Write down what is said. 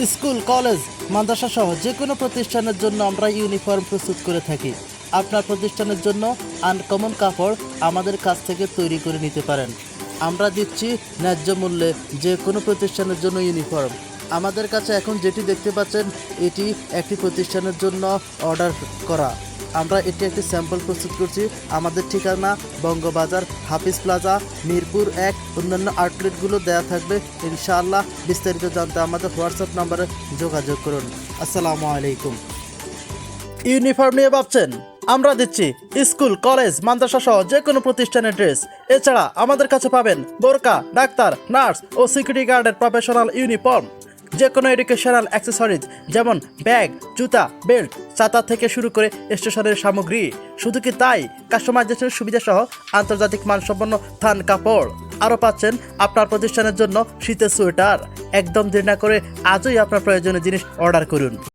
School, college, মাদ্রাসা সহ যে কোনো প্রতিষ্ঠানের জন্য আমরা ইউনিফর্ম প্রস্তুত করে থাকি। আপনার প্রতিষ্ঠানের জন্য আনকমন কাপড় আমাদের কাছ থেকে তৈরি করে নিতে পারেন। আমরা দিচ্ছি ন্যায্য মূল্যে যে কোনো প্রতিষ্ঠানের জন্য ইউনিফর্ম। আমাদের কাছে এখন যেটি দেখতে পাচ্ছেন এটি একটি প্রতিষ্ঠানের জন্য অর্ডার করা। আমরা এটি একটি স্যাম্পল প্রস্তুত করছি। আমাদের ঠিকানা বঙ্গবাজার, হাফিজ প্লাজা, মিরপুর 1। অন্যান্য আউটলেটগুলো দেওয়া থাকবে ইনশাআল্লাহ। বিস্তারিত জানতে আমাদের হোয়াটসঅ্যাপ নম্বরে যোগাযোগ করুন। আসসালামু আলাইকুম। ইউনিফর্ম নিয়ে ভাবছেন? আমরা দিচ্ছি স্কুল, কলেজ, মাদ্রাসা সহ যে কোনো প্রতিষ্ঠানের ড্রেস। এছাড়া আমাদের কাছে পাবেন বোরকা, ডাক্তার, নার্স ও সিকিউরিটি গার্ডের প্রফেশনাল ইউনিফর্ম, যে কোনো এডুকেশনাল অ্যাক্সেসরিজ যেমন ব্যাগ, জুতা, বেল্ট, ছাতা থেকে শুরু করে স্টেশনের সামগ্রী। শুধু কি তাই, কাস্টমাইজেশনের সুবিধা সহ আন্তর্জাতিক মানসম্পন্ন থান কাপড়। আরও পাচ্ছেন আপনার প্রতিষ্ঠানের জন্য শীতের সোয়েটার। একদম দেরি না করে আজই আপনার প্রয়োজনীয় জিনিস অর্ডার করুন।